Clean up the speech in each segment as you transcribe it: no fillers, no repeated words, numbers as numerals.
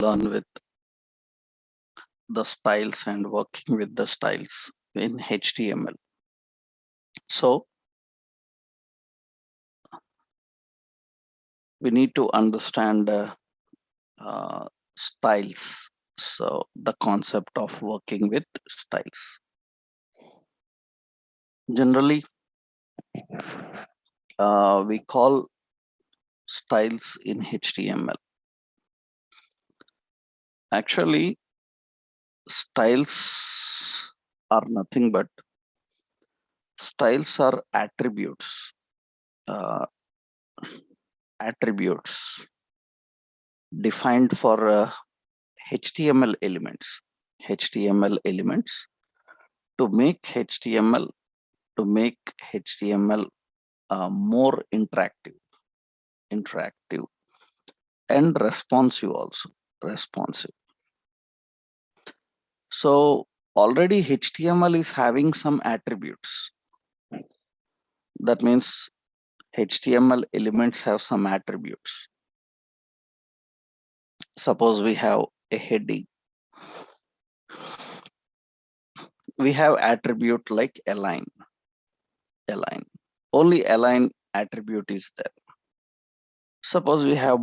learn with the styles and working with the styles in HTML. So we need to understand styles. So the concept of working with styles. Generally, we call styles in HTML. Actually, styles are nothing but styles are attributes. Attributes defined for HTML elements. HTML elements to make HTML more interactive and responsive also. Responsive. So already HTML is having some attributes. That means HTML elements have some attributes. Suppose we have a heading. We have attribute like align. Only align attribute is there. Suppose we have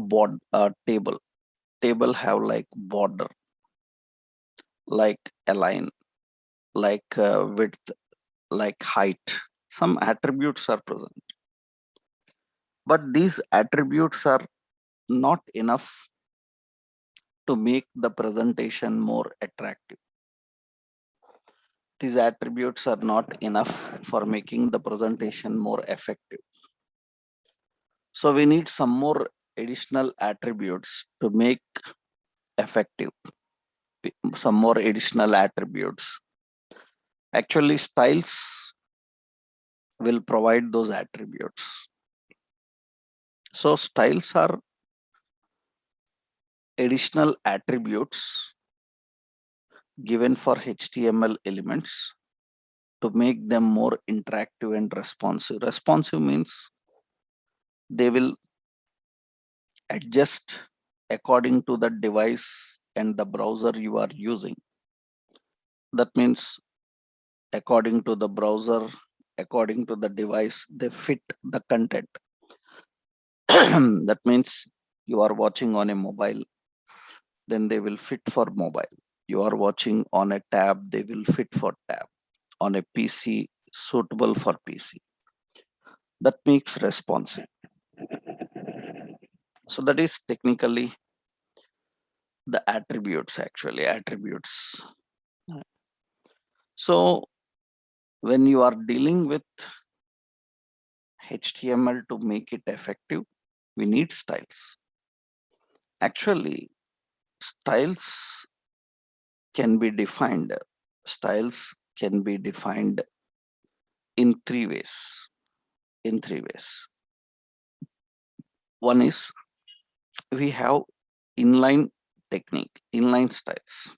table. Table have like border, like align, like width, like height. Some attributes are present. But these attributes are not enough to make the presentation more attractive. These attributes are not enough for making the presentation more effective. So we need some more additional attributes to make effective. Some more additional attributes. Actually, styles will provide those attributes. So styles are additional attributes given for HTML elements to make them more interactive and responsive. Responsive means they will adjust according to the device and the browser you are using. That means according to the browser, according to the device, they fit the content. That means you are watching on a mobile, then they will fit for mobile. You are watching on a tab, they will fit for tab. On a PC, suitable for PC. That makes responsive. So that is technically the attributes, actually attributes. So when you are dealing with HTML to make it effective, we need styles. Actually, styles can be defined. Styles can be defined in three ways. One is we have inline technique, inline styles.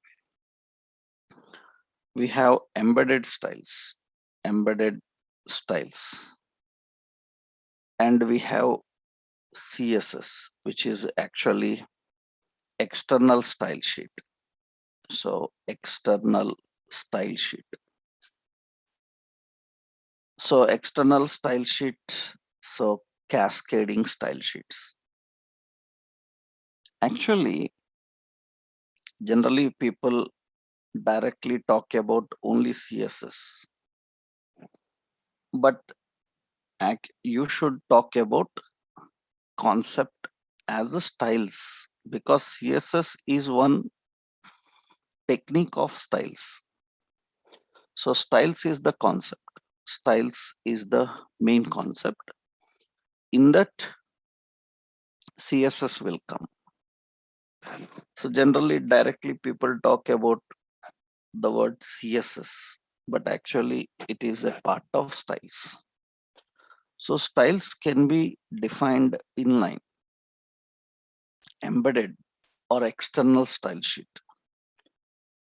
We have embedded styles, and we have CSS, which is actually external style sheet. So external style sheet. So external style sheet, so cascading style sheets. Actually, generally people directly talk about only CSS. But you should talk about concept as a styles, because CSS is one technique of styles. So styles is the concept. Styles is the main concept. In that, CSS will come. So generally, directly people talk about the word CSS, but actually it is a part of styles. So styles can be defined inline, embedded, or external style sheet.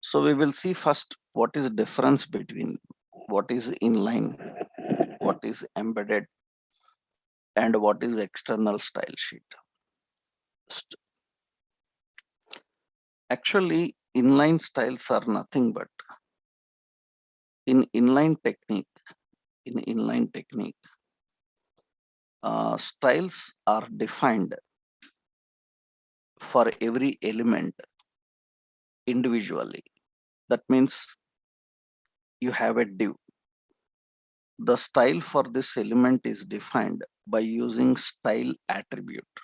So we will see first what is difference between what is inline, what is embedded, and what is external style sheet. Actually, inline styles are nothing but in inline technique. In inline technique, styles are defined for every element individually. That means you have a div. The style for this element is defined by using style attribute.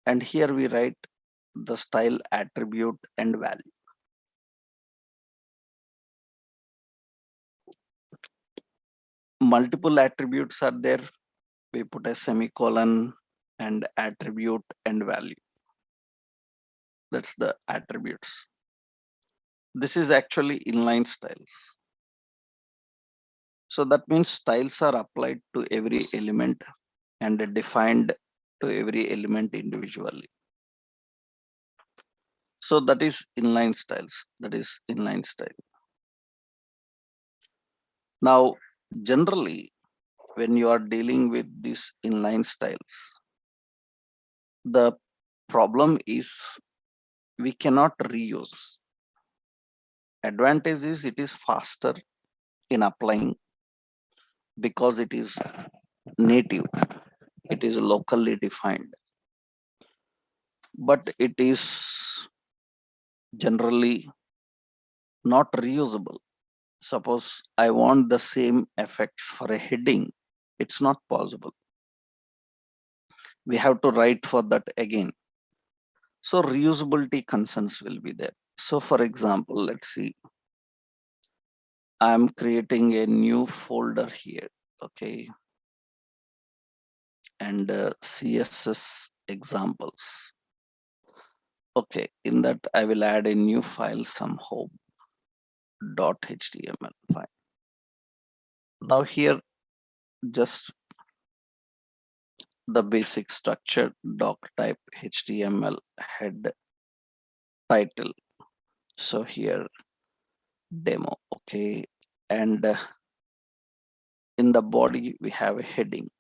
And here we write the style attribute and value. Multiple attributes are there. We put a semicolon and attribute and value. That's the attributes. This is actually inline styles. So that means styles are applied to every element and defined to every element individually. So that is inline styles. That is inline style. Now, generally, when you are dealing with these inline styles, the problem is we cannot reuse. Advantage is it is faster in applying because it is native, it is locally defined, but it is generally not reusable. Suppose I want the same effects for a heading, it's not possible. We have to write for that again. So reusability concerns will be there. So for example, let's see, I'm creating a new folder here, okay, and CSS examples. Okay, in that I will add a new file, some home.html file. Now here, just the basic structure, doc type, HTML, head, title. So here, demo, okay, and in the body we have a heading.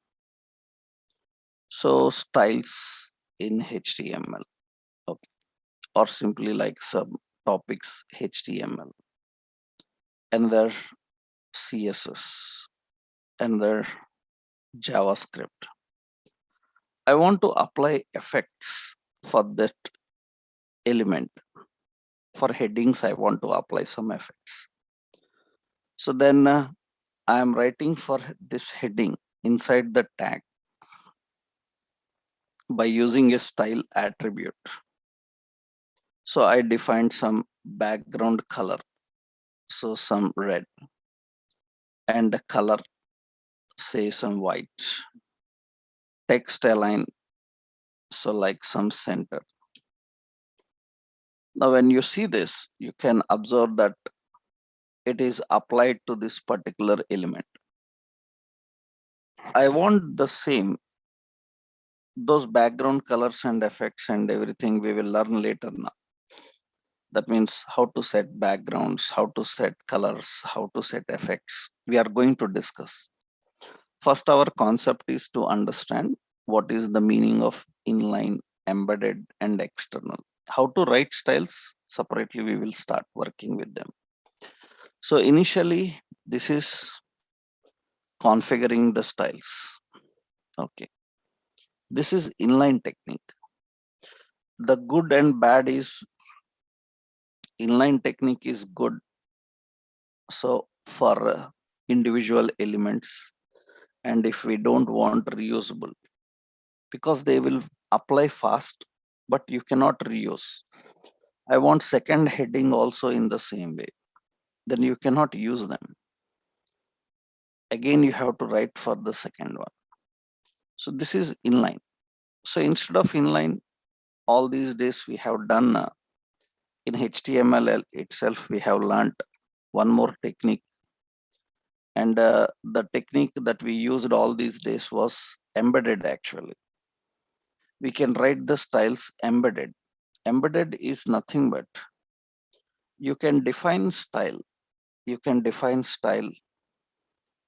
So styles in HTML, okay, or simply like some topics HTML, and their CSS, and their JavaScript. I want to apply effects for that element. For headings, I want to apply some effects. So then I am writing for this heading inside the tag by using a style attribute. So I defined some background color, so some red, and the color, say some white. Text align, so like some center. Now when you see this, you can observe that it is applied to this particular element. I want the same, those background colors and effects and everything we will learn later now. That means how to set backgrounds, how to set colors, how to set effects. We are going to discuss. First, our concept is to understand what is the meaning of inline, embedded, and external. How to write styles separately, we will start working with them. So initially, this is configuring the styles. Okay. This is inline technique. The good and bad is inline technique is good. So for individual elements, and if we don't want reusable, because they will apply fast, but you cannot reuse. I want second heading also in the same way, then you cannot use them. Again, you have to write for the second one. So this is inline. So instead of inline, all these days we have done in HTML itself, we have learned one more technique. And the technique that we used all these days was embedded actually. We can write the styles embedded. Embedded is nothing but you can define style. You can define style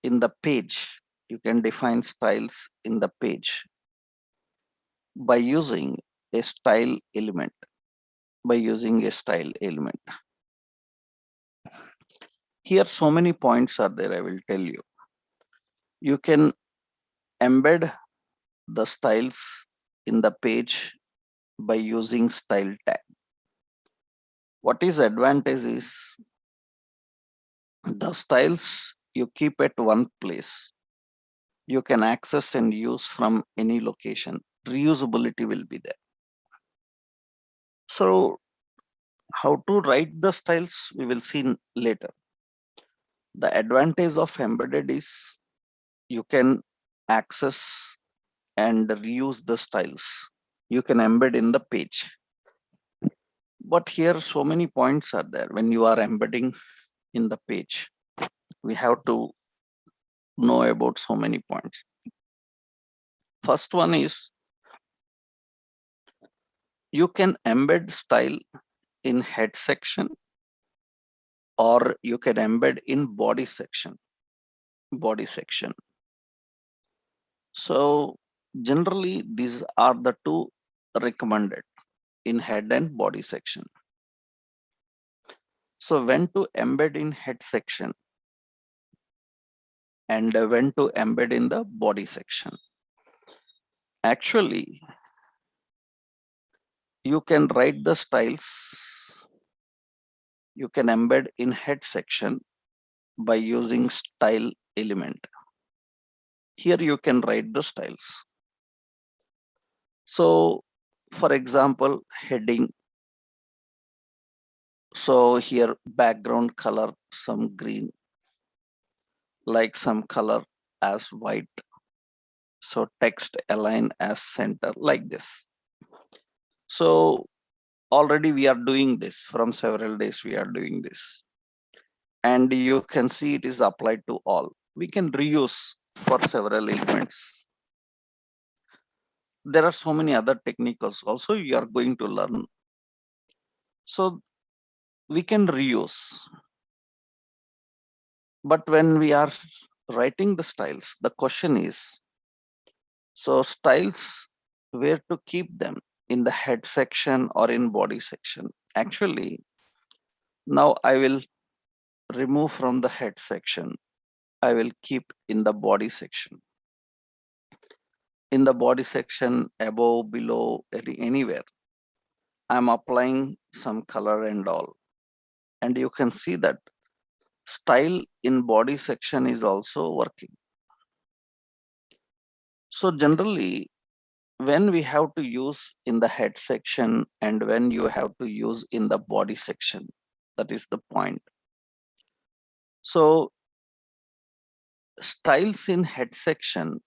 in the page. You can define styles in the page by using a style element. by using a style element. Here, so many points are there, I will tell you. You can embed the styles in the page by using style tag. What is advantage is the styles you keep at one place. You can access and use from any location. Reusability will be there. So how to write the styles, we will see later. The advantage of embedded is you can access and reuse the styles. You can embed in the page. But here so many points are there when you are embedding in the page. We have to know about so many points. First one is you can embed style in head section or you can embed in body section. So generally these are the two recommended in head and body section. So when to embed in head section and when to embed in the body section. Actually, you can write the styles. You can embed in head section by using style element. Here you can write the styles. So for example, heading. So here background color, some green, like some color as white. So text align as center like this. So already we are doing this from several days. We are doing this. And you can see it is applied to all. We can reuse for several elements. There are so many other techniques also you are going to learn. So we can reuse. But when we are writing the styles, the question is, so styles, where to keep them, in the head section or in body section? Actually, now I will remove from the head section. I will keep in the body section. In the body section, above, below, anywhere, I'm applying some color and all. And you can see that style in body section is also working. So generally, when we have to use in the head section and when you have to use in the body section, that is the point. So styles in head section.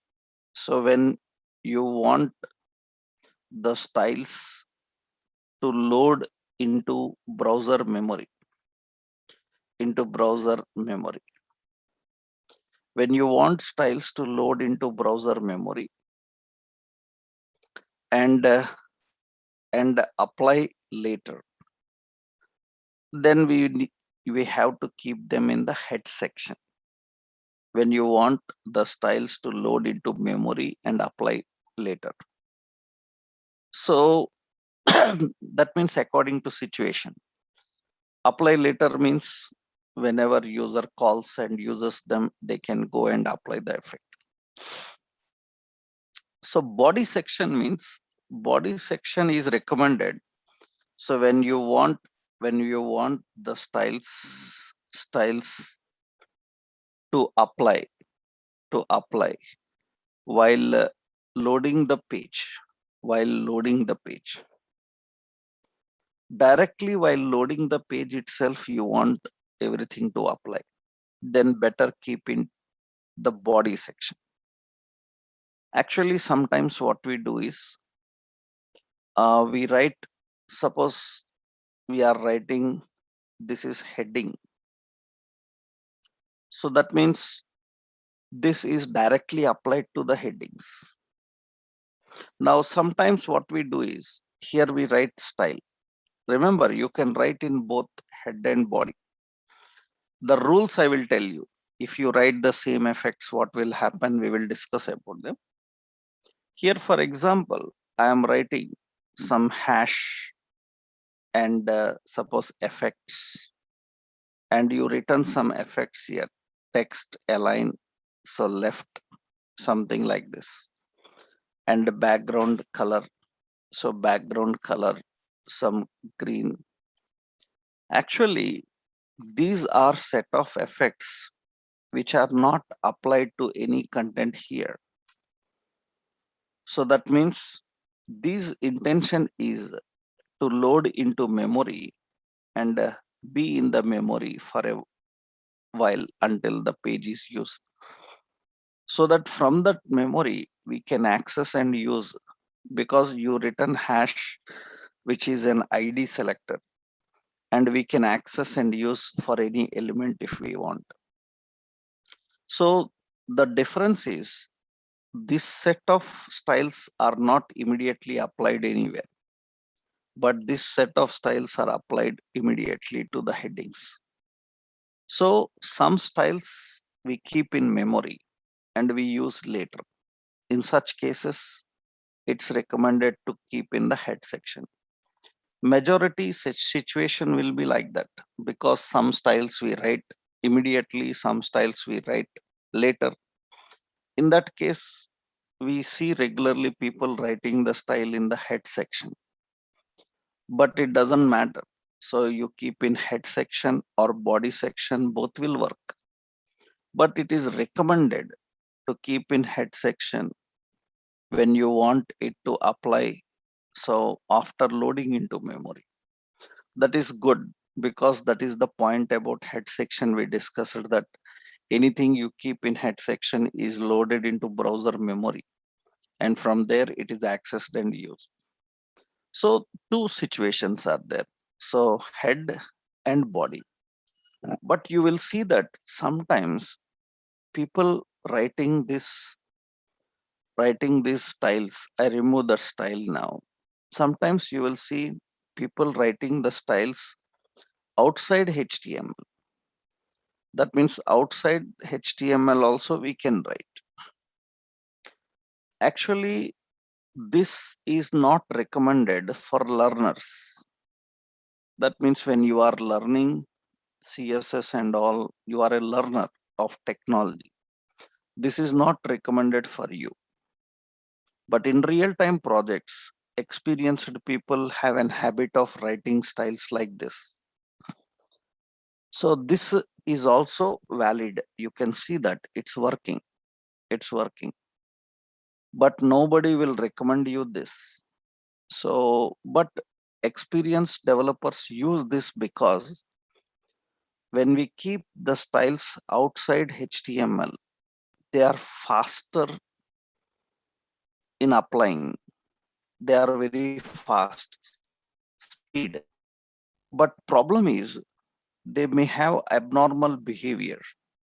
So when you want the styles to load into browser memory, when you want styles to load into browser memory and apply later, then we have to keep them in the head section when you want the styles to load into memory and apply later. So that means according to situation. Apply later means whenever user calls and uses them, they can go and apply the effect. So body section means body section is recommended. So when you want the styles to apply while loading the page, directly while loading the page itself, you want everything to apply, then better keep in the body section. Actually, sometimes what we do is we write, suppose we are writing, this is heading. So that means this is directly applied to the headings. Now, sometimes what we do is here we write style. Remember, you can write in both head and body. The rules I will tell you. If you write the same effects, what will happen? We will discuss about them. Here, for example, I am writing some hash and suppose effects, and you written some effects here, text align, so left, something like this, and background color, so background color, some green. Actually, these are set of effects which are not applied to any content here. So that means this intention is to load into memory and be in the memory for a while until the page is used. So that from that memory we can access and use, because you return hash, which is an ID selector, and we can access and use for any element if we want. So the difference is this set of styles are not immediately applied anywhere, but this set of styles are applied immediately to the headings. So some styles we keep in memory and we use later. In such cases, it's recommended to keep in the head section. Majority such situation will be like that, because some styles we write immediately, some styles we write later. In that case, we see regularly people writing the style in the head section, but it doesn't matter. So you keep in head section or body section, both will work. But it is recommended to keep in head section when you want it to apply. So after loading into memory, that is good, because that is the point about head section. We discussed that anything you keep in head section is loaded into browser memory, and from there it is accessed and used. So two situations are there, so head and body. But you will see that sometimes people writing these styles, I remove the style now. Sometimes you will see people writing the styles outside HTML. That means outside HTML also we can write. Actually, this is not recommended for learners. That means when you are learning CSS and all, you are a learner of technology. This is not recommended for you. But in real-time projects, experienced people have an habit of writing styles like this. So this is also valid. You can see that it's working. It's working. But nobody will recommend you this. So, but experienced developers use this because when we keep the styles outside HTML, they are faster in applying. They are very fast, speed. But problem is they may have abnormal behavior.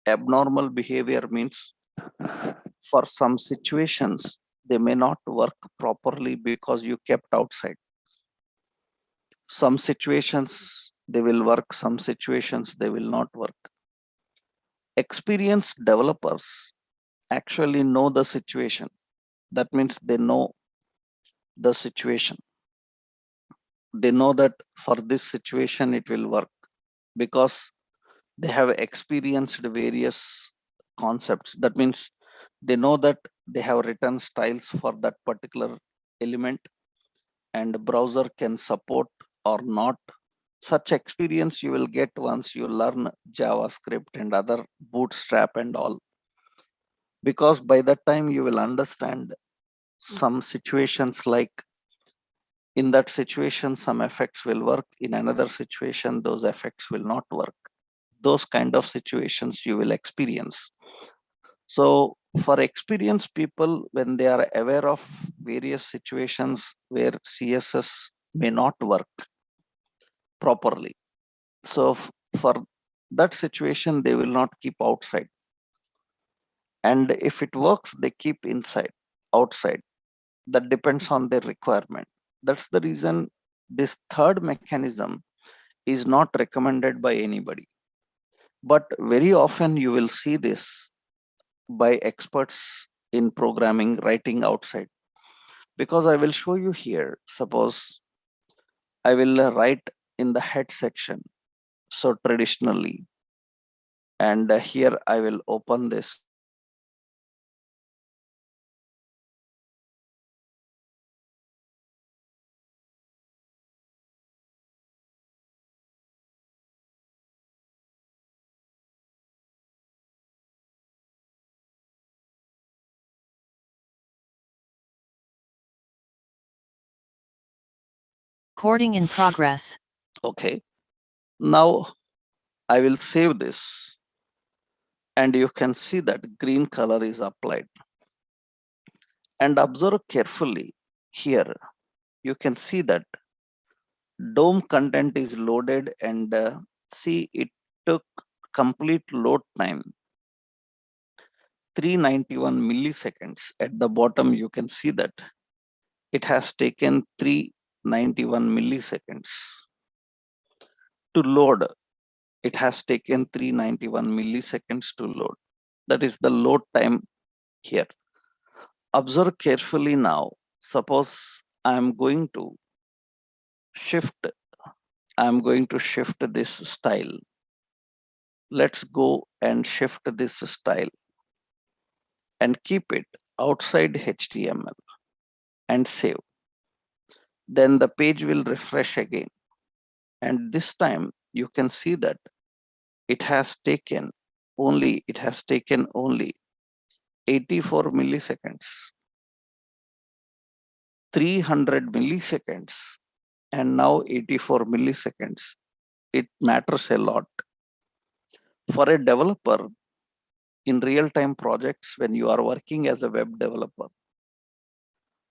Abnormal behavior means for some situations, they may not work properly because you kept outside. Some situations they will work, some situations they will not work. Experienced developers actually know the situation. That means they know the situation. They know that for this situation it will work, because they have experienced various concepts. That means they know that they have written styles for that particular element, and the browser can support or not. Such experience you will get once you learn JavaScript and other Bootstrap and all, because by that time you will understand some situations, like in that situation some effects will work, in another situation those effects will not work. Those kind of situations you will experience. So for experienced people, when they are aware of various situations where CSS may not work properly, so for that situation they will not keep outside, and if it works they keep inside. Outside, that depends on their requirement. That's the reason this third mechanism is not recommended by anybody. But very often you will see this by experts in programming writing outside, because I will show you here. Suppose I will write in the head section. So traditionally, and here I will open this. Recording in progress. Okay. Now I will save this, and you can see that green color is applied. And observe carefully here. You can see that DOM content is loaded, and see it took complete load time 391 milliseconds. At the bottom you can see that it has taken 391 milliseconds to load. It has taken 391 milliseconds to load. That is the load time here. Observe carefully now. Suppose I'm going to shift this style. Let's go and shift this style and keep it outside HTML and save. Then the page will refresh again. And this time you can see that it has taken only 84 milliseconds, 300 milliseconds, and now 84 milliseconds. It matters a lot for a developer in real-time projects. When you are working as a web developer,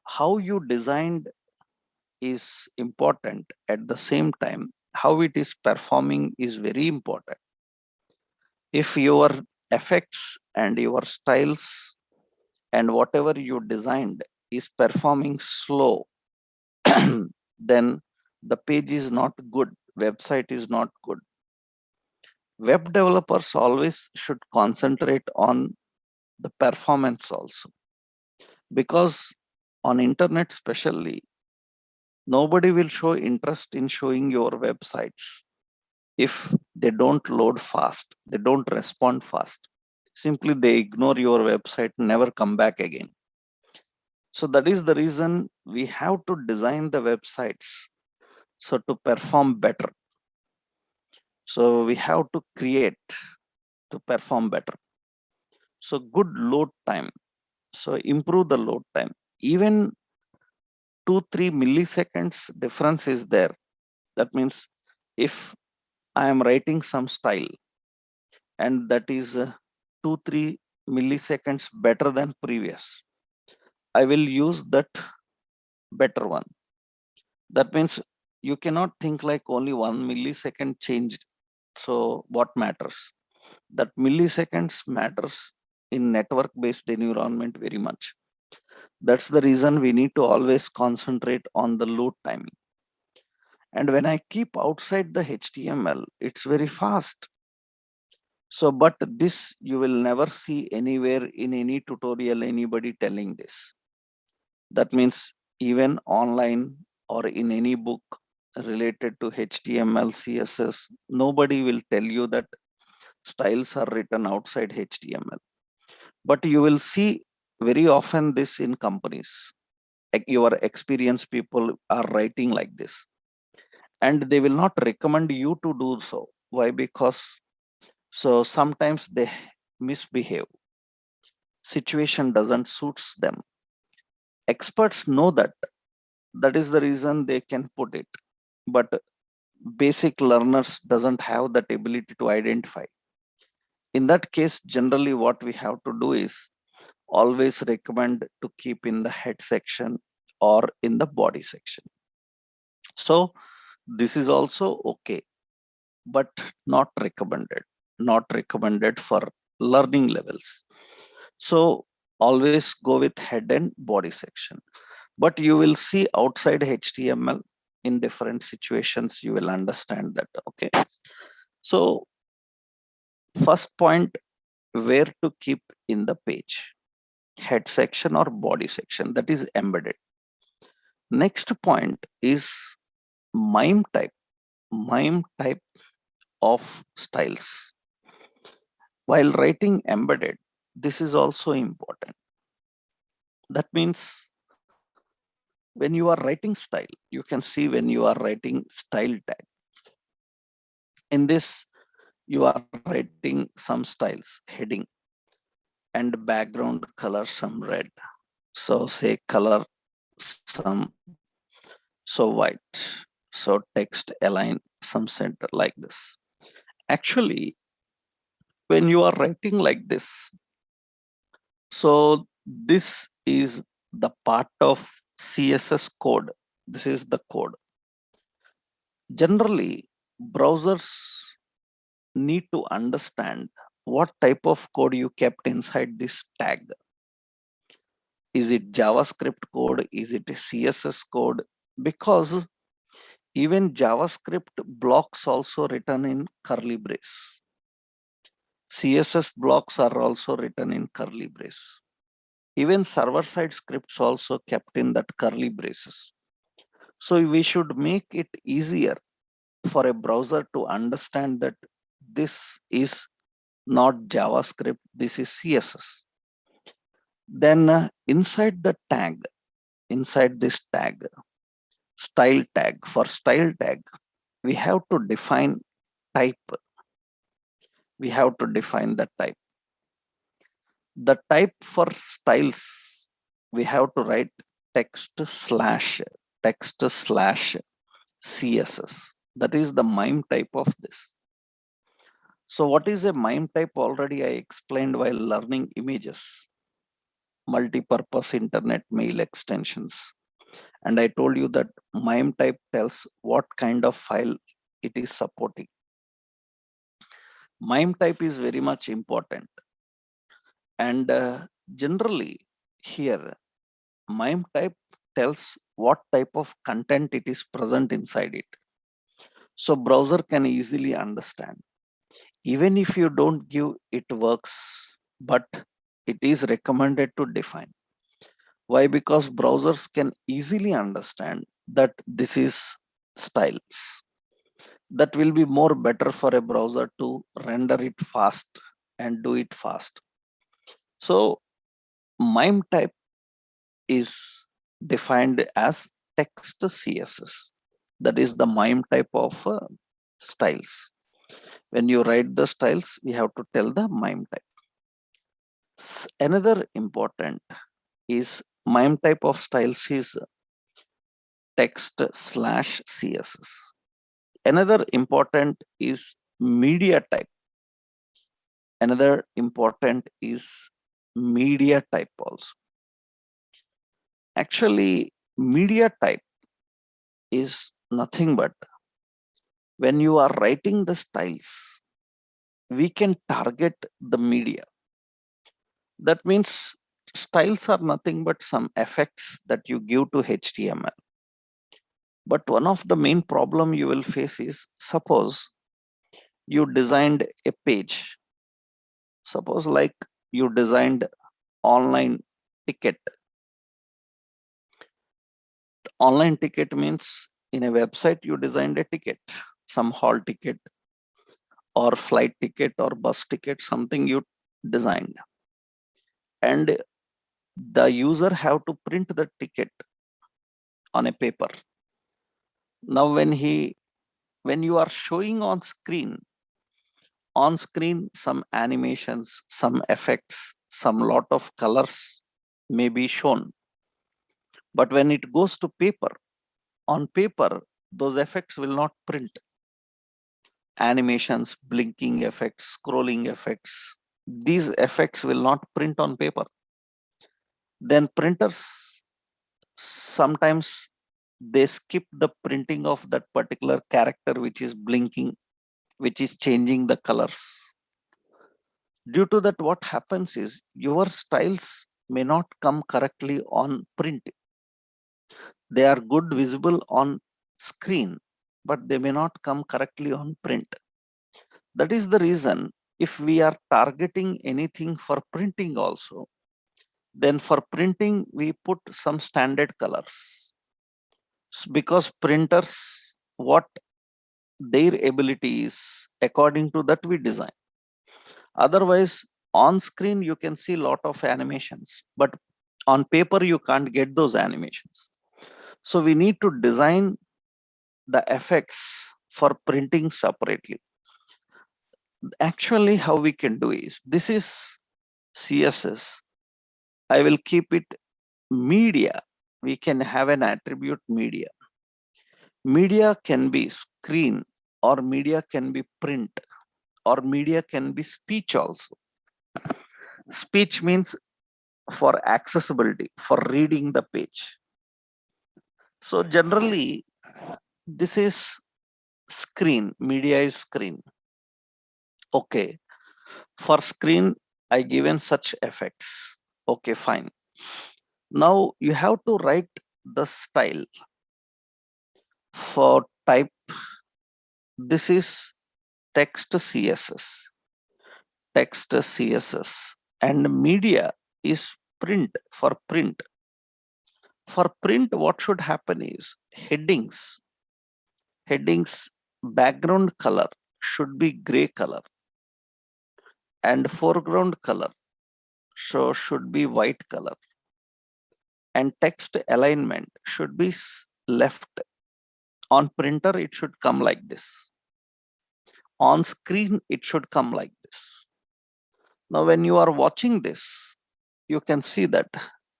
how you designed is important. At the same time, how it is performing is very important. If your effects and your styles and whatever you designed is performing slow, then the page is not good, website is not good. Web developers always should concentrate on the performance also, because on internet especially, nobody will show interest in showing your websites if they don't load fast, they don't respond fast. Simply they ignore your website, never come back again. So that is the reason we have to design the websites so to perform better. So we have to create to perform better. So good load time. So improve the load time. Even 2-3 milliseconds difference is there. That means if I am writing some style and that is 2-3 milliseconds better than previous, I will use that better one. That means you cannot think like only 1 millisecond changed. So what matters? That milliseconds matters in network based environment very much. That's the reason we need to always concentrate on the load timing. And when I keep outside the HTML, it's very fast. So, but this you will never see anywhere in any tutorial, anybody telling this. That means even online or in any book related to HTML, CSS, nobody will tell you that styles are written outside HTML. But you will see very often this in companies. Your experienced people are writing like this, and they will not recommend you to do so. Why? Because so sometimes they misbehave. Situation doesn't suits them. Experts know that. That is the reason they can put it. But basic learners doesn't have that ability to identify. In that case, generally what we have to do is always recommend to keep in the head section or in the body section. So this is also okay, but not recommended for learning levels. So always go with head and body section. But you will see outside HTML in different situations, you will understand that. Okay. So first point, where to keep in the page, head section or body section, that is embedded. Next point is MIME type. MIME type of styles. While writing embedded, this is also important. That means when you are writing style, you can see when you are writing style tag. In this, you are writing some styles, heading and background color some red. So say color some, so white. So text align some center like this. Actually, when you are writing like this, so this is the part of CSS code. This is the code. Generally, browsers need to understand what type of code you kept inside this tag. Is it JavaScript code? Is it a CSS code? Because even JavaScript blocks also written in curly brace. CSS blocks are also written in curly brace. Even server-side scripts also kept in that curly braces. So we should make it easier for a browser to understand that this is not JavaScript, this is CSS. Then inside the tag, inside this tag, style tag, for style tag, we have to define type. We have to define the type. The type for styles, we have to write text slash CSS. That is the MIME type of this. So what is a MIME type? Already I explained while learning images, multi-purpose internet mail extensions. And I told you that MIME type tells what kind of file it is supporting. MIME type is very much important. And generally here, MIME type tells what type of content it is present inside it. So browser can easily understand. Even if you don't give, it works, but it is recommended to define. Why? Because browsers can easily understand that this is styles. That will be more better for a browser to render it fast and do it fast. So MIME type is defined as text CSS. That is the MIME type of styles. When you write the styles, we have to tell the MIME type. Another important is MIME type of styles is text slash CSS. Another important is media type. Another important is media type also. Actually, media type is nothing but when you are writing the styles, we can target the media. That means styles are nothing but some effects that you give to HTML. But one of the main problem you will face is, suppose you designed a page. Suppose like you designed online ticket. Online ticket means in a website you designed a ticket, some hall ticket or flight ticket or bus ticket, something you designed. And the user have to print the ticket on a paper. Now when you are showing on screen some animations, some effects, some lot of colors may be shown. But when it goes to paper, on paper, those effects will not print. Animations, blinking effects, scrolling effects, these effects will not print on paper. Then printers, sometimes they skip the printing of that particular character which is blinking, which is changing the colors. Due to that, what happens is your styles may not come correctly on print. They are good visible on screen, but they may not come correctly on print. That is the reason, if we are targeting anything for printing also, then for printing we put some standard colors. Because printers, what their abilities, according to that we design. Otherwise, on screen you can see lot of animations, but on paper you can't get those animations. So we need to design the effects for printing separately. Actually, how we can do is, this is CSS. I will keep it media. We can have an attribute media. Media can be screen, or media can be print, or media can be speech also. Speech means for accessibility, for reading the page. So generally, this is screen, media is screen. Okay, for screen, I given such effects. Okay, fine. Now you have to write the style for type. This is text CSS, text CSS, and media is print for print. For print, what should happen is headings. Headings background color should be gray color, and foreground color so should be white color, and text alignment should be left. On printer, it should come like this. On screen, it should come like this. Now, when you are watching this, you can see that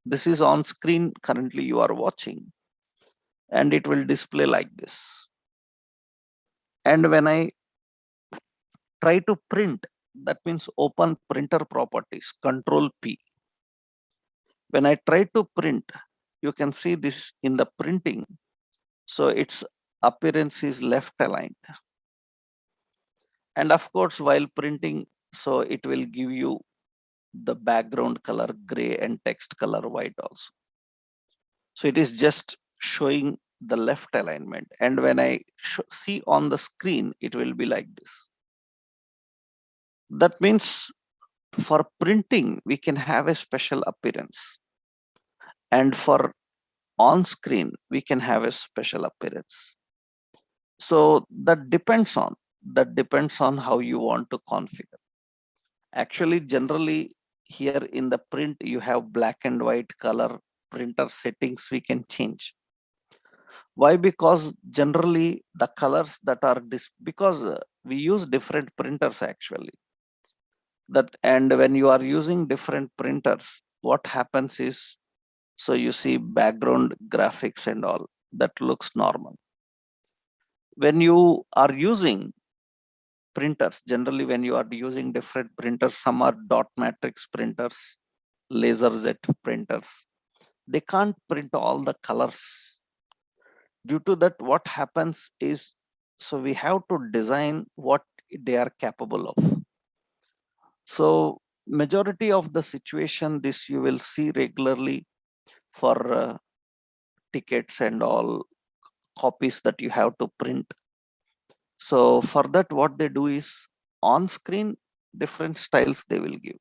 this is on screen currently you are watching, and it will display like this. And when I try to print, that means open printer properties, Control P. When I try to print, you can see this in the printing. So its appearance is left aligned. And of course, while printing, so it will give you the background color gray and text color white also. So it is just showing the left alignment. And when I see on the screen, it will be like this. That means for printing, we can have a special appearance. And for on screen, we can have a special appearance. So that depends on how you want to configure. Actually, generally here in the print, you have black and white color printer settings we can change. Why? Because generally the colors that are because we use different printers actually. That, and when you are using different printers, what happens is, so you see background graphics and all that looks normal. When you are using printers, generally when you are using different printers, some are dot matrix printers, LaserJet printers, they can't print all the colors. Due to that, what happens is, so we have to design what they are capable of. So majority of the situation, this you will see regularly for tickets and all copies that you have to print. So for that, what they do is, on screen, different styles they will give.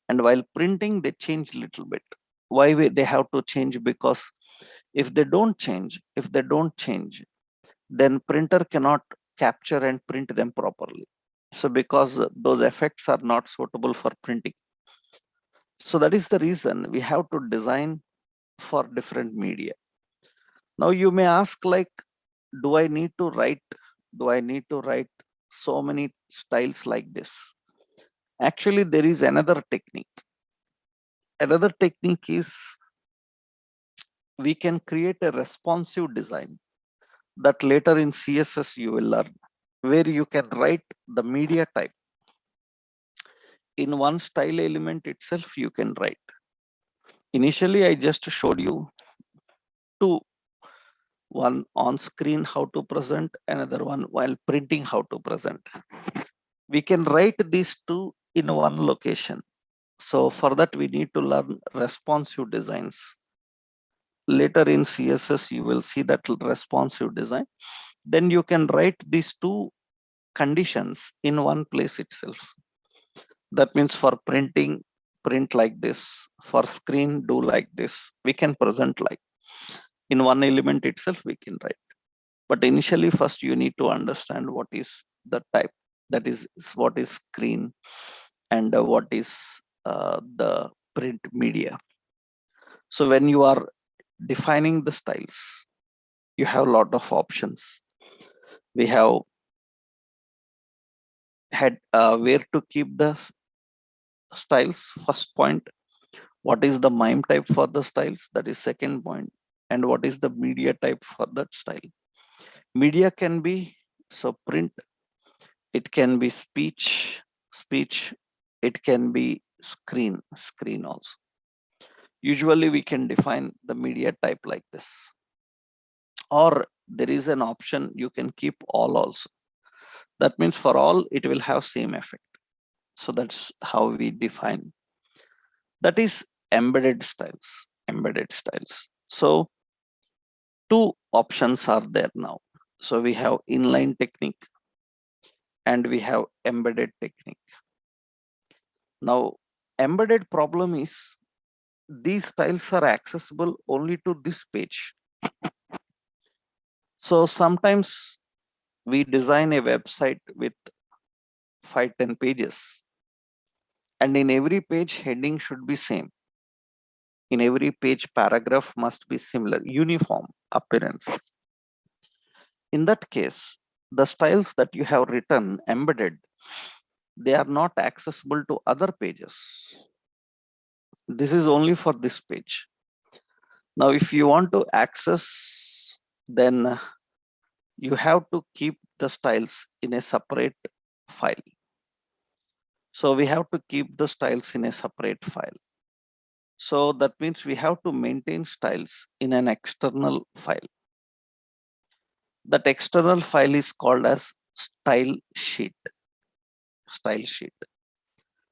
And while printing, they change little bit. Why they have to change? Because if they don't change, then printer cannot capture and print them properly. So because those effects are not suitable for printing. So that is the reason we have to design for different media. Now you may ask, like, do I need to write so many styles like this? Actually, there is another technique. Another technique is, we can create a responsive design that later in CSS you will learn, where you can write the media type. In one style element itself, you can write. Initially, I just showed you two, one on screen how to present, another one while printing how to present. We can write these two in one location. So for that, we need to learn responsive designs. Later in CSS, you will see that responsive design. Then you can write these two conditions in one place itself. That means for printing, print like this. For screen, do like this. We can present like in one element itself, we can write. But initially, first you need to understand what is the type, that is what is screen and what is the print media. So when you are defining the styles, you have a lot of options. We have had where to keep the styles, first point. What is the MIME type for the styles? That is second point. And what is the media type for that style? Media can be so print, it can be speech, it can be screen also. Usually we can define the media type like this. Or there is an option you can keep all also. That means for all it will have same effect. So that's how we define. That is embedded styles. Embedded styles. So two options are there now. So we have inline technique and we have embedded technique. Now, embedded problem is these styles are accessible only to this page. So sometimes we design a website with 5-10 pages, and in every page heading should be same. In every page paragraph must be similar, uniform appearance. In that case, the styles that you have written embedded, they are not accessible to other pages. This is only for this page. Now, if you want to access, then you have to keep the styles in a separate file. So we have to keep the styles in a separate file. So that means we have to maintain styles in an external file. That external file is called as style sheet. Style sheet.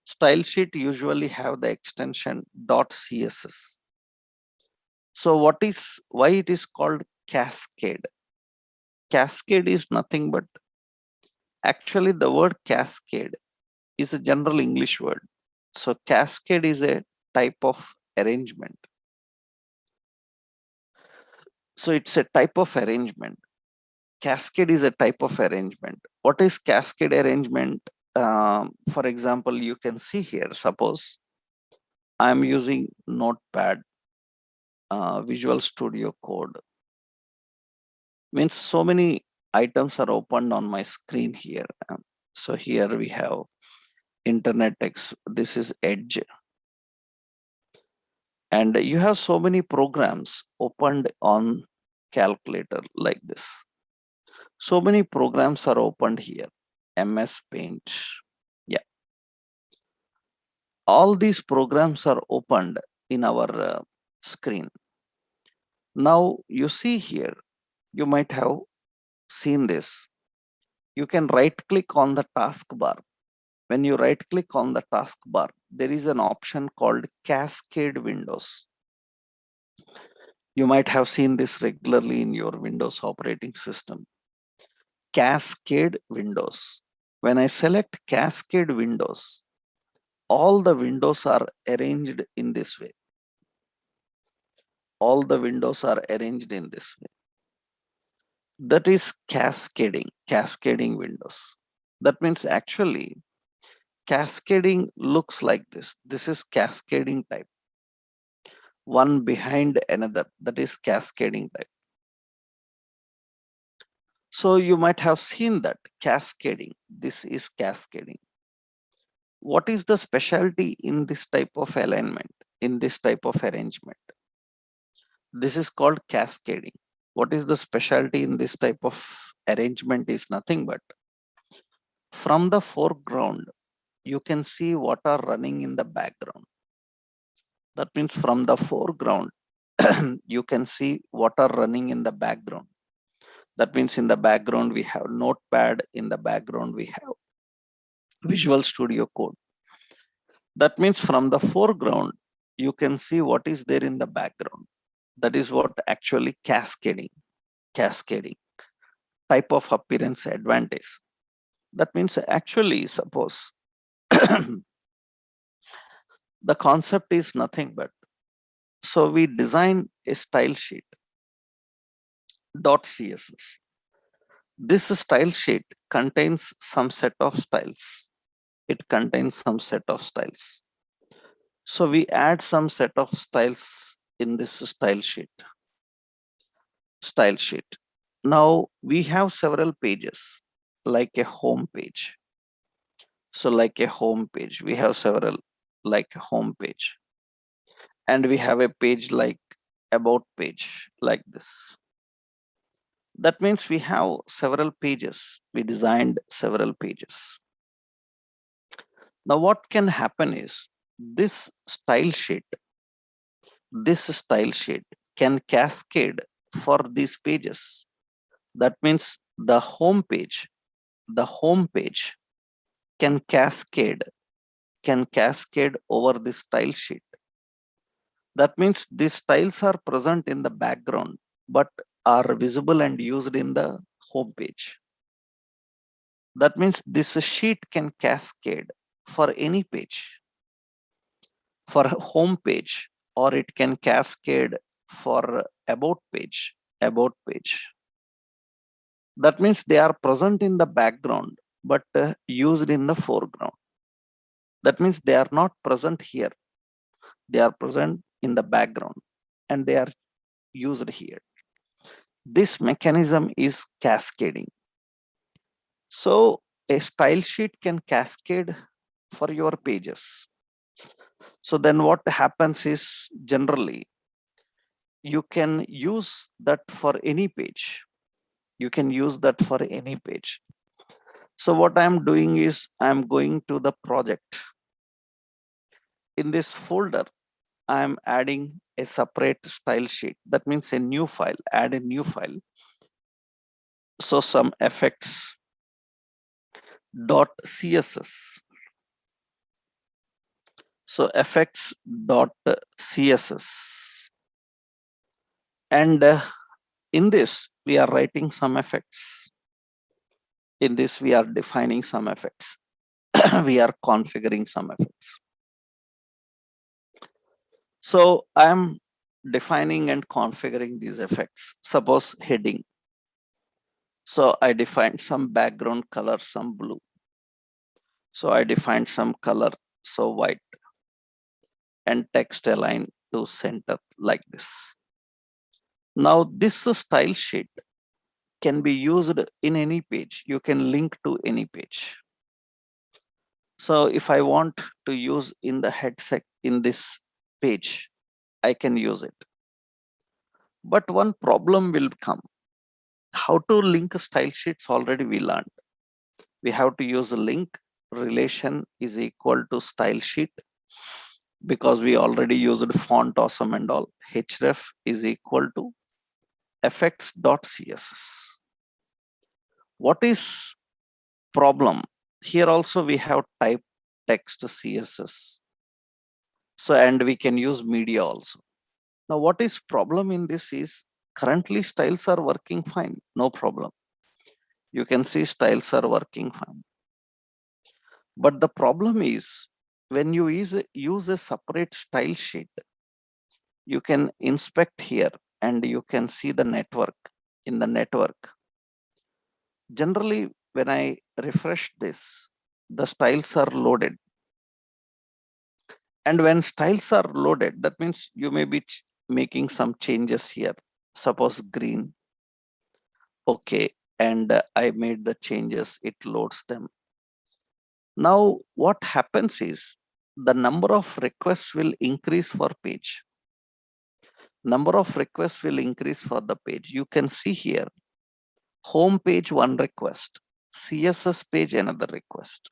Style sheet usually have the extension .css. So why it is called cascade? Cascade is nothing but, actually the word cascade is a general English word. So cascade is a type of arrangement. So it's a type of arrangement. Cascade is a type of arrangement. What is cascade arrangement? For example, you can see here, suppose I'm using Notepad, Visual Studio Code. Means so many items are opened on my screen here. So here we have Internet X, this is Edge. And you have so many programs opened on calculator like this. So many programs are opened here. MS Paint. Yeah. All these programs are opened in our screen. Now you see here, you might have seen this. You can right click on the taskbar. When you right click on the taskbar, there is an option called Cascade Windows. You might have seen this regularly in your Windows operating system. Cascade Windows. When I select Cascade Windows, all the windows are arranged in this way. All the windows are arranged in this way. That is cascading windows. That means actually cascading looks like this. This is cascading type. One behind another, that is cascading type. So you might have seen that cascading. This is cascading. What is the specialty in this type of alignment, in this type of arrangement? This is called cascading. What is the specialty in this type of arrangement is nothing but from the foreground, you can see what are running in the background. That means from the foreground, you can see what are running in the background. That means in the background, we have Notepad. In the background, we have Visual Studio Code. That means from the foreground, you can see what is there in the background. That is what actually cascading type of appearance advantage. That means actually, suppose the concept is nothing but, so we design a style sheet .css. This style sheet contains some set of styles. It contains some set of styles. So we add some set of styles in this style sheet. Style sheet. Now we have several pages like a home page. So like a home page, we have several like a home page. And we have a page like about page like this. That means we have several pages. We designed several pages. Now what can happen is this style sheet can cascade for these pages. That means the home page can cascade over this style sheet. That means these styles are present in the background but are visible and used in the home page. That means this sheet can cascade for any page, for a home page, or it can cascade for about page. That means they are present in the background but used in the foreground. That means they are not present here. They are present in the background and they are used here. This mechanism is cascading. So a style sheet can cascade for your pages. So then what happens is generally you can use that for any page. You can use that for any page. So what I'm doing is I'm going to the project. In this folder, I'm adding a separate style sheet. That means a new file, add a new file. So some effects dot css. So effects dot css. And in this, we are writing some effects. In this, we are defining some effects. We are configuring some effects. So I'm defining and configuring these effects. Suppose heading. So I defined some background color, some blue. So I defined some color, so white, and text align to center like this. Now this style sheet can be used in any page. You can link to any page. So if I want to use in the headset in this page, I can use it. But one problem will come. How to link style sheets already we learned. We have to use a link relation is equal to style sheet because we already used font awesome and all. Href is equal to effects.css. What is problem? Here also we have type text CSS. So and we can use media also. Now what is problem in this is currently styles are working fine, no problem. You can see styles are working fine. But the problem is when you use a separate style sheet, you can inspect here and you can see the network. In the network, generally when I refresh this, the styles are loaded. And when styles are loaded, that means you may be making some changes here. Suppose green. Okay. And I made the changes, it loads them. Now what happens is the number of requests will increase for page. Number of requests will increase for the page. You can see here, home page one request, CSS page another request.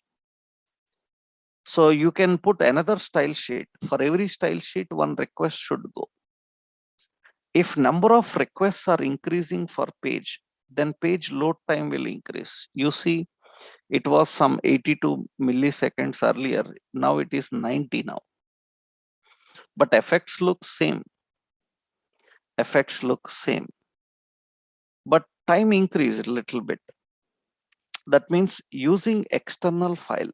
So you can put another style sheet. For every style sheet, one request should go. If number of requests are increasing for page, then page load time will increase. You see, it was some 82 milliseconds earlier. Now it is 90 now. But effects look same. Effects look same. But time increased a little bit. That means using external file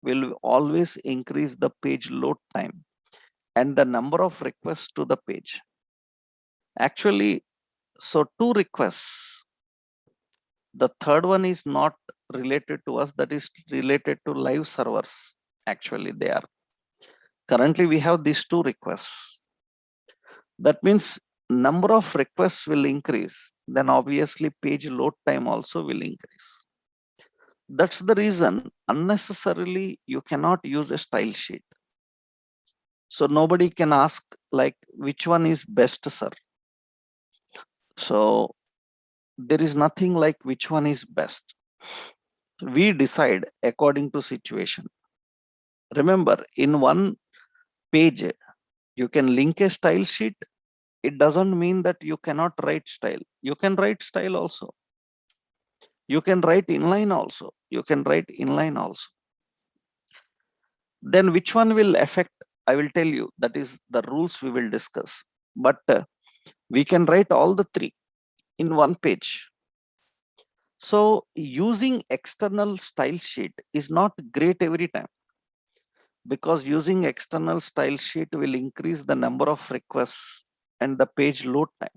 will always increase the page load time and the number of requests to the page. Actually, so two requests The third one is not related to us, that is related to live servers. Actually, they are. Currently, we have these two requests. That means number of requests will increase. Then obviously page load time also will increase. That's the reason unnecessarily you cannot use a style sheet. So nobody can ask like which one is best, sir. So there is nothing like which one is best. We decide according to situation. Remember, in one page, you can link a style sheet. It doesn't mean that you cannot write style. You can write style also. You can write inline also. You can write inline also. Then which one will affect? I will tell you. That is the rules we will discuss. But we can write all the three in one page. So using external style sheet is not great every time, because using external style sheet will increase the number of requests and the page load time.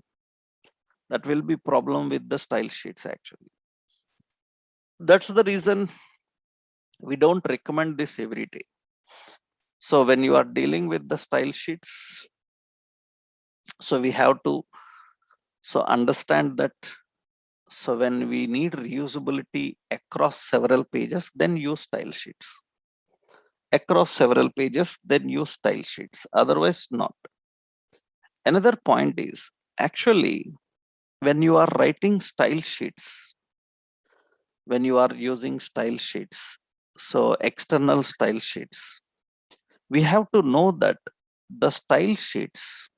That will be problem with the style sheets actually. That's the reason we don't recommend this every day. So when you are dealing with the style sheets, so we have to understand that. So when we need reusability across several pages, then use style sheets. Across several pages, then use style sheets. Otherwise, not. Another point is actually when you are writing style sheets, when you are using style sheets, so external style sheets, we have to know that the style sheets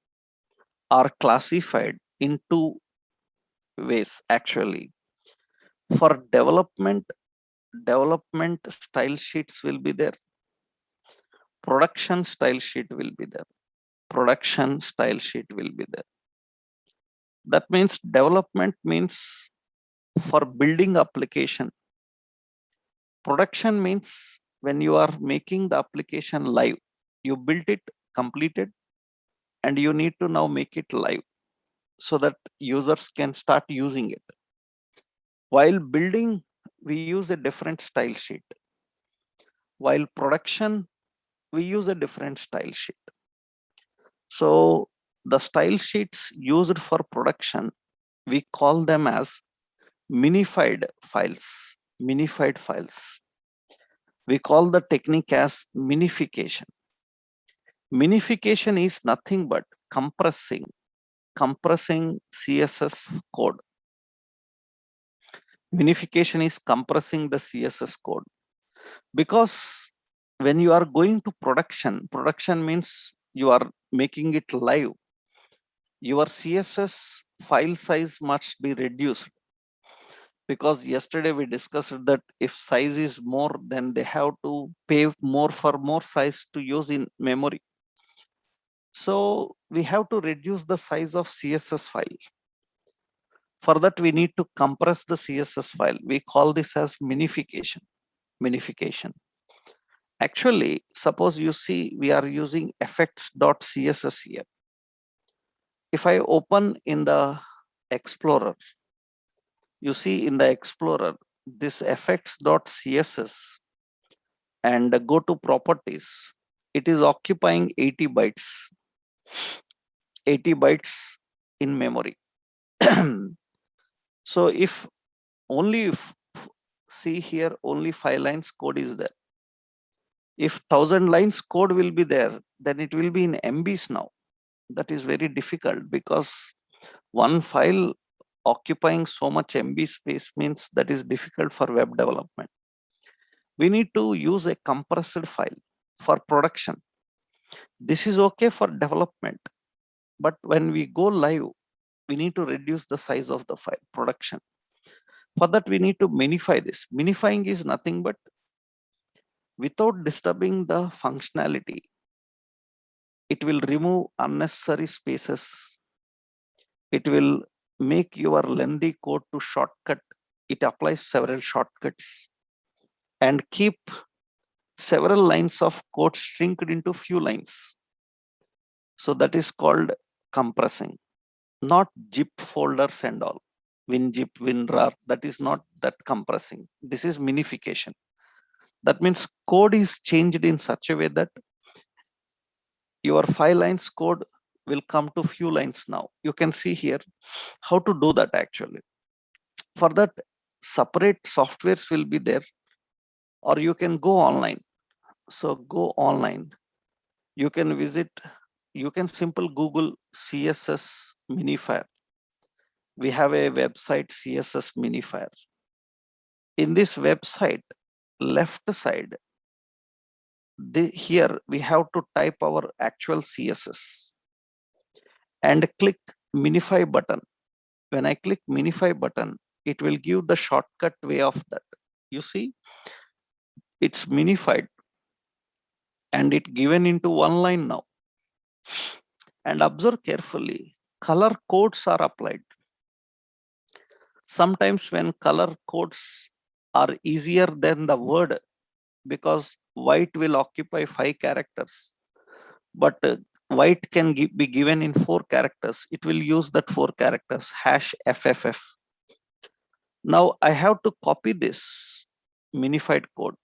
are classified in two ways actually. For development style sheets will be there. Production style sheet will be there. Production style sheet will be there. That means development means for building application. Production means when you are making the application live, you built it, completed, and you need to now make it live so that users can start using it. While building, we use a different style sheet. While production, we use a different style sheet. So the style sheets used for production, we call them as minified files. Minified files. We call the technique as minification. Minification is nothing but compressing CSS code. Minification is compressing the CSS code, because when you are going to production means you are making it live. Your CSS file size must be reduced, because yesterday we discussed that if size is more, then they have to pay more for more size to use in memory. So we have to reduce the size of CSS file. For that, we need to compress the CSS file. We call this as minification. Minification. Actually, suppose you see we are using effects.css here. If I open in the Explorer, you see in the Explorer, this effects.css and go to properties, it is occupying 80 bytes. 80 bytes in memory. So if see here only 5 lines code is there. If 1000 lines code will be there, then it will be in MBs now. That is very difficult, because one file occupying so much MB space means that is difficult for web development. We need to use a compressed file for production. This is okay for development, but when we go live, we need to reduce the size of the file production. For that, we need to minify this. Minifying is nothing but without disturbing the functionality, it will remove unnecessary spaces. It will make your lengthy code to shortcut. It applies several shortcuts and keep several lines of code shrinked into few lines. So that is called compressing, not zip folders and all. WinZip, WinRAR, that is not that compressing. This is minification. That means code is changed in such a way that your 5 lines code will come to few lines now. You can see here how to do that actually. For that, separate softwares will be there, or you can go online. So go online. You can visit, you can simple Google CSS minifier. We have a website CSS minifier. In this website, left side, here we have to type our actual CSS and click minify button. When I click minify button, it will give the shortcut way of that. You see, it's minified and it given into one line now. And observe carefully, color codes are applied. Sometimes when color codes are easier than the word, because white will occupy 5 characters, but white can be given in 4 characters. It will use that 4 characters #FFF. Now I have to copy this minified code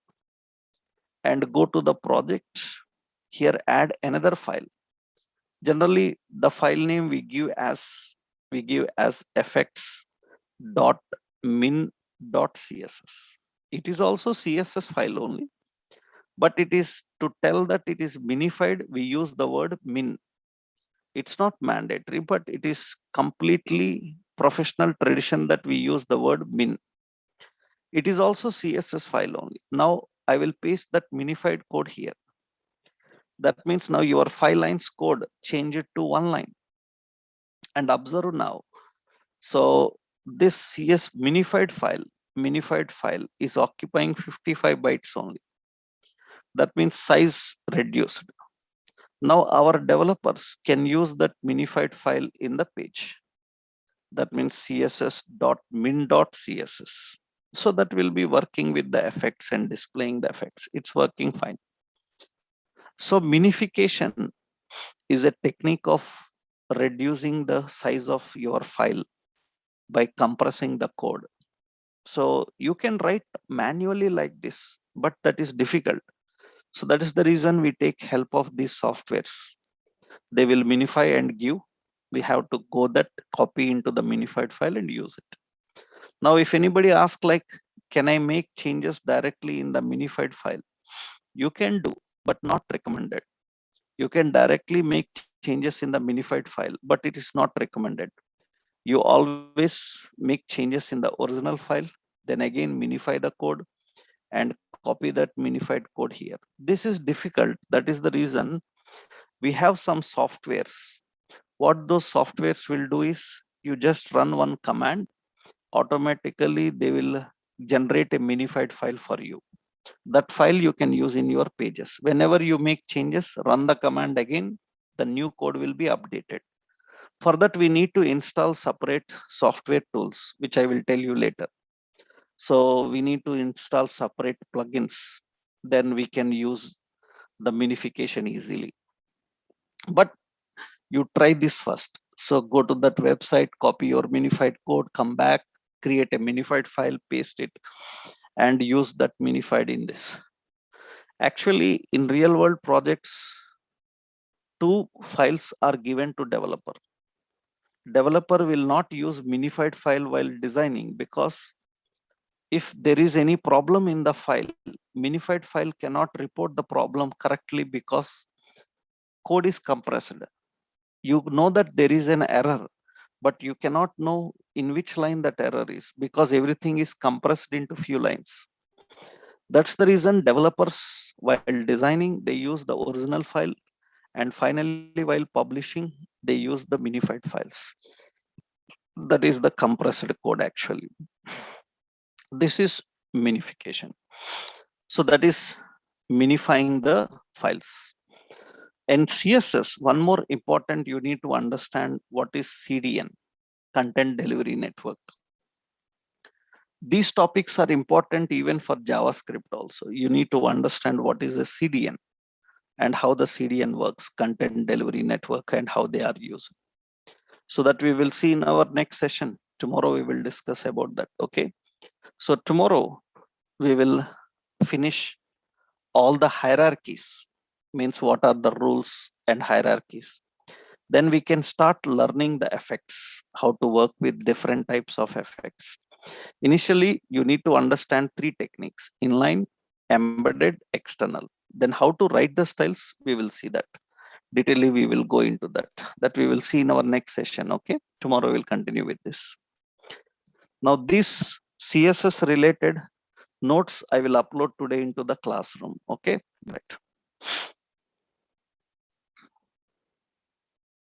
and go to the project. Here add another file. Generally the file name we give as effects.min.css. It is also CSS file only, but it is to tell that it is minified, we use the word min. It's not mandatory, but it is completely professional tradition that we use the word min. It is also CSS file only. Now I will paste that minified code here. That means now your 5 lines code, change it to 1 line. And observe now. So this CS minified file is occupying 55 bytes only. That means size reduced. Now our developers can use that minified file in the page. That means css.min.css. So that will be working with the effects and displaying the effects. It's working fine. So minification is a technique of reducing the size of your file by compressing the code. So you can write manually like this, but that is difficult. So that is the reason we take help of these softwares. They will minify and give. We have to go that copy into the minified file and use it. Now, if anybody asks like, can I make changes directly in the minified file? You can do, but not recommended. You can directly make changes in the minified file, but it is not recommended. You always make changes in the original file, then again minify the code and copy that minified code here. This is difficult. That is the reason we have some softwares. What those softwares will do is you just run one command, automatically they will generate a minified file for you. That file you can use in your pages. Whenever you make changes, run the command again, the new code will be updated. For that, we need to install separate software tools, which I will tell you later. So we need to install separate plugins. Then we can use the minification easily. But you try this first. So go to that website, copy your minified code, come back, create a minified file, paste it, and use that minified in this. Actually, in real world projects, 2 files are given to developer. Developer will not use minified file while designing, because if there is any problem in the file, minified file cannot report the problem correctly because code is compressed. You know that there is an error, but you cannot know in which line that error is, because everything is compressed into few lines. That's the reason developers, while designing, they use the original file, and finally while publishing, they use the minified files. That is the compressed code actually. This is minification. So that is minifying the files. And CSS, one more important, you need to understand what is CDN, Content Delivery Network. These topics are important even for JavaScript also. You need to understand what is a CDN and how the CDN works, Content Delivery Network, and how they are used. So that we will see in our next session. Tomorrow we will discuss about that. Okay. So tomorrow we will finish all the hierarchies, means what are the rules and hierarchies. Then we can start learning the effects, how to work with different types of effects. Initially, you need to understand three techniques: inline, embedded, external. Then how to write the styles, we will see that. Detailedly, we will go into that. That we will see in our next session. Okay. Tomorrow we'll continue with this. Now, this CSS related notes I will upload today into the classroom. Okay. Right.